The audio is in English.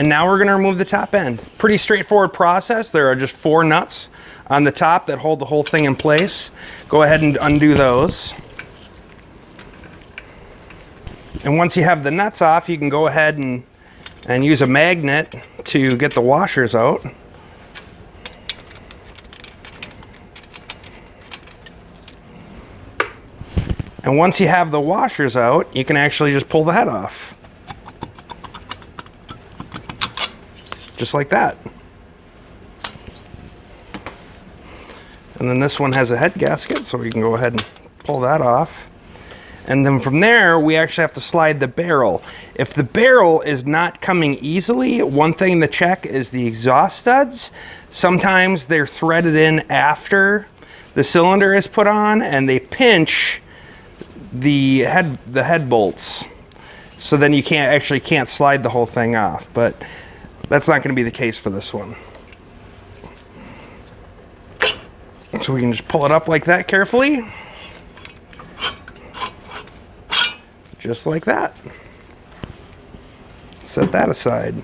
And now we're gonna remove the top end. Pretty straightforward process. There are just 4 nuts on the top that hold the whole thing in place. Go ahead and undo those. And once you have the nuts off, you can go ahead and use a magnet to get the washers out. And once you have the washers out, you can actually just pull the head off. Just like that. And then this one has a head gasket, so we can go ahead and pull that off. And then from there, we actually have to slide the barrel. If the barrel is not coming easily, one thing to check is the exhaust studs. Sometimes they're threaded in after the cylinder is put on, and they pinch the head bolts. So then you can't slide the whole thing off. But that's not going to be the case for this one. So we can just pull it up like that carefully. Just like that. Set that aside.